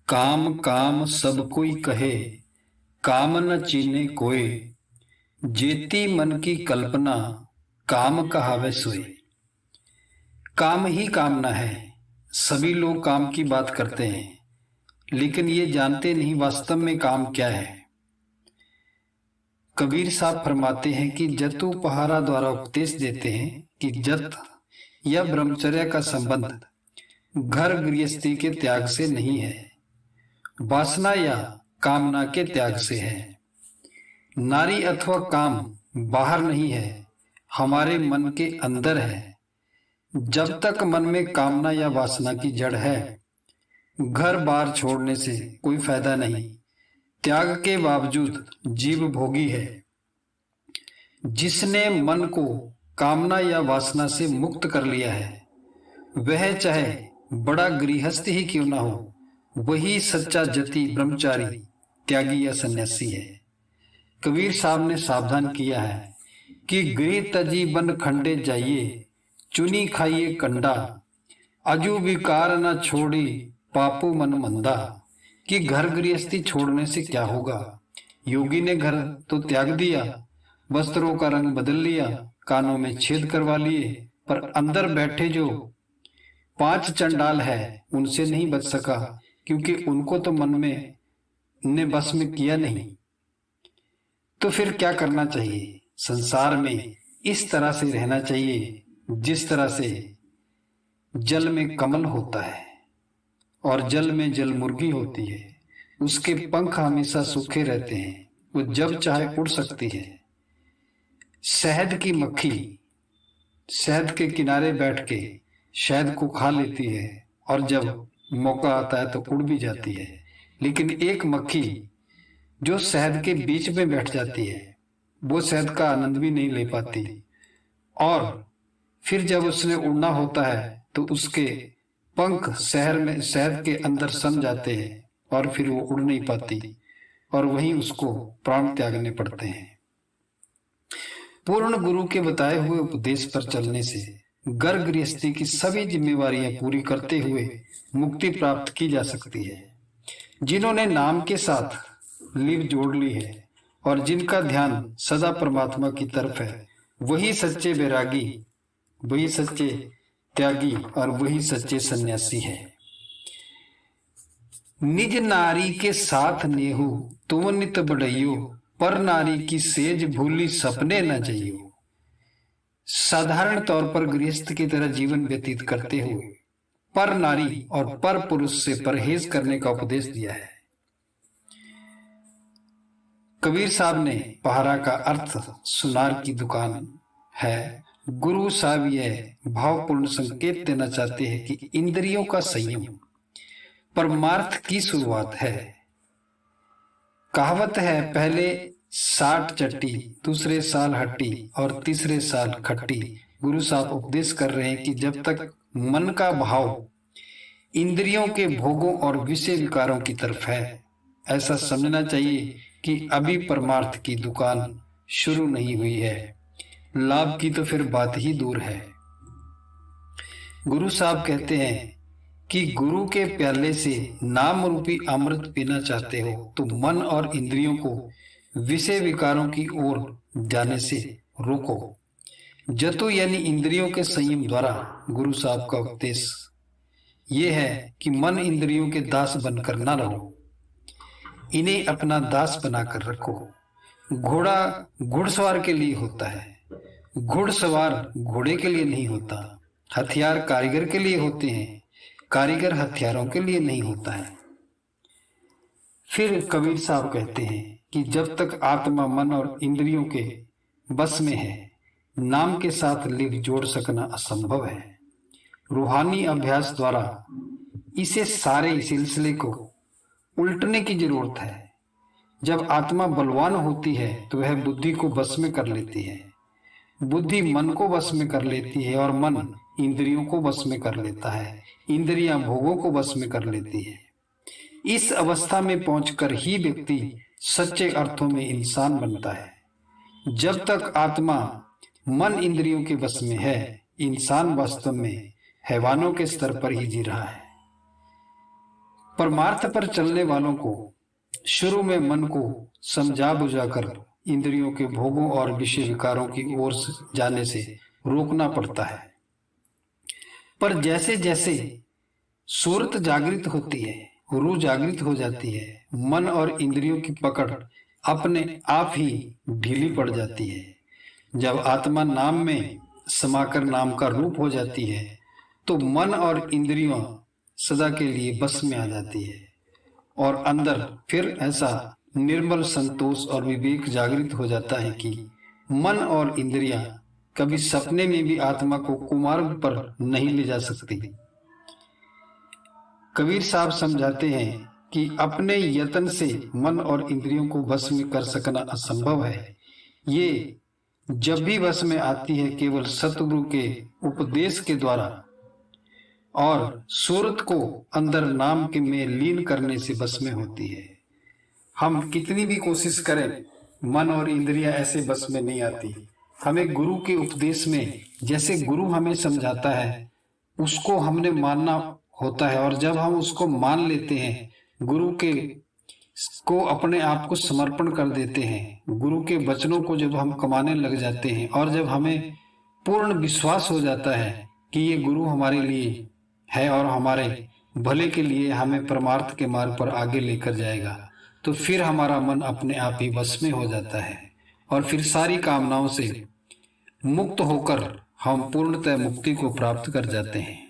काम काम सब कोई कहे, काम न चीने कोय। जेती मन की कल्पना, काम कहावे सोए। काम ही कामना है। सभी लोग काम की बात करते हैं, लेकिन ये जानते नहीं वास्तव में काम क्या है। कबीर साहब फरमाते हैं कि जतु पहारा द्वारा उपदेश देते हैं कि जत या ब्रह्मचर्य का संबंध घर गृहस्थी के त्याग से नहीं है, वासना या कामना के त्याग से है। नारी अथवा काम बाहर नहीं है, हमारे मन के अंदर है। जब तक मन में कामना या वासना की जड़ है, घर बार छोड़ने से कोई फायदा नहीं। त्याग के बावजूद जीव भोगी है। जिसने मन को कामना या वासना से मुक्त कर लिया है, वह चाहे बड़ा गृहस्थ ही क्यों ना हो, वही सच्चा जति ब्रह्मचारी त्यागी या सन्यासी है। कबीर साहब ने सावधान किया है कि गृह तजी बन खंडे जाइए, चुनी खाइए कंडा। अजू विकार न छोड़ी, पापू मन मंदा। कि घर गृहस्थी छोड़ने से क्या होगा। योगी ने घर तो त्याग दिया, वस्त्रों का रंग बदल लिया, कानों में छेद करवा लिए, पर अंदर बैठे जो 5 चंडाल है उनसे नहीं बच सका, क्योंकि उनको तो मन में ने बस में किया नहीं। तो फिर क्या करना चाहिए। संसार में इस तरह से रहना चाहिए जिस तरह से जल में कमल होता है और जल में जल मुर्गी होती है। उसके पंख हमेशा सूखे रहते हैं, वो जब चाहे उड़ सकती है। शहद की मक्खी शहद के किनारे बैठ के शहद को खा लेती है और जब मौका आता है तो उड़ भी जाती है। लेकिन एक मक्खी जो शहद के बीच में बैठ जाती है, वो शहद का आनंद भी नहीं ले पाती, और फिर जब उसने उड़ना होता है तो उसके पंख शहद के अंदर सम जाते हैं और फिर वो उड़ नहीं पाती और वहीं उसको प्राण त्यागने पड़ते हैं। पूर्ण गुरु के बताए हुए उपदेश पर चलने से घर गृहस्थी की सभी जिम्मेवारियां पूरी करते हुए मुक्ति प्राप्त की जा सकती है। जिन्होंने नाम के साथ लिव जोड़ ली है और जिनका ध्यान सदा परमात्मा की तरफ है, वही सच्चे वैरागी, वही सच्चे त्यागी और वही सच्चे सन्यासी है। निज नारी के साथ नेहू, तुम नित बढ़इयो, पर नारी की सेज भूली सपने न जइयो। साधारण तौर पर गृहस्थ की तरह जीवन व्यतीत करते हुए पर नारी और पर पुरुष से परहेज करने का उपदेश दिया है। कबीर साहब ने पहारा का अर्थ सुनार की दुकान है। गुरु साहब यह भावपूर्ण संकेत देना चाहते हैं कि इंद्रियों का संयम परमार्थ की शुरुआत है। कहावत है, पहले 60 चट्टी, दूसरे साल हट्टी और तीसरे साल खट्टी। गुरु साहब उपदेश कर रहे हैं कि जब तक मन का भाव इंद्रियों के भोगों और विषय विकारों की तरफ है, ऐसा समझना चाहिए कि अभी परमार्थ की दुकान शुरू नहीं हुई है। लाभ की तो फिर बात ही दूर है। गुरु साहब कहते हैं कि गुरु के प्याले से नाम रूपी अमृत पीना चाहते हो तो मन और इंद्रियों को विषय विकारों की ओर जाने से रोको। जतु यानी इंद्रियों के संयम द्वारा गुरु साहब का उपदेश ये है कि मन इंद्रियों के दास बनकर ना रहो, इन्हें अपना दास बनाकर रखो। घोड़ा घुड़सवार के लिए होता है, घुड़सवार घोड़े के लिए नहीं होता। हथियार कारीगर के लिए होते हैं, कारीगर हथियारों के लिए नहीं होता है। फिर कबीर साहब कहते हैं कि जब तक आत्मा मन और इंद्रियों के बस में है, नाम के साथ लिव जोड़ सकना असंभव है। रूहानी अभ्यास द्वारा इसे सारे सिलसिले को उल्टने की जरूरत है। जब आत्मा बलवान होती है तो वह बुद्धि को बस में कर लेती है, बुद्धि मन को वश में कर लेती है और मन इंद्रियों को वश में कर लेता है, इंद्रियां भोगों को वश में कर लेती है। इस अवस्था में पहुंचकर ही व्यक्ति सच्चे अर्थों में इंसान बनता है। जब तक आत्मा मन इंद्रियों के वश में है, इंसान वास्तव में हैवानों के स्तर पर ही जी रहा है। परमार्थ पर चलने वालों को शुरू में मन को समझा बुझाकर इंद्रियों के भोगों और विषय विकारों की ओर जाने से रोकना पड़ता है। पर जैसे जैसे सूरत जागृत होती है, रूह जागृत हो जाती है, मन और इंद्रियों की पकड़ अपने आप ही ढीली पड़ जाती है। जब आत्मा नाम में समाकर नाम का रूप हो जाती है तो मन और इंद्रियों सदा के लिए बस में आ जाती है और अंदर फिर ऐसा निर्मल संतोष और विवेक जागृत हो जाता है कि मन और इंद्रियां कभी सपने में भी आत्मा को कुमार्ग पर नहीं ले जा सकती। कबीर साहब समझाते हैं कि अपने यत्न से मन और इंद्रियों को वश में कर सकना असंभव है। ये जब भी वश में आती है केवल सतगुरु के उपदेश के द्वारा और सूरत को अंदर नाम के में लीन करने से बस में होती है। हम कितनी भी कोशिश करें मन और इंद्रियां ऐसे बस में नहीं आती। हमें गुरु के उपदेश में जैसे गुरु हमें समझाता है उसको हमने मानना होता है और जब हम उसको मान लेते हैं, गुरु के को अपने आप को समर्पण कर देते हैं, गुरु के वचनों को जब हम कमाने लग जाते हैं और जब हमें पूर्ण विश्वास हो जाता है कि ये गुरु हमारे लिए है और हमारे भले के लिए हमें परमार्थ के मार्ग पर आगे लेकर जाएगा, तो फिर हमारा मन अपने आप ही वश में हो जाता है और फिर सारी कामनाओं से मुक्त होकर हम पूर्णतः मुक्ति को प्राप्त कर जाते हैं।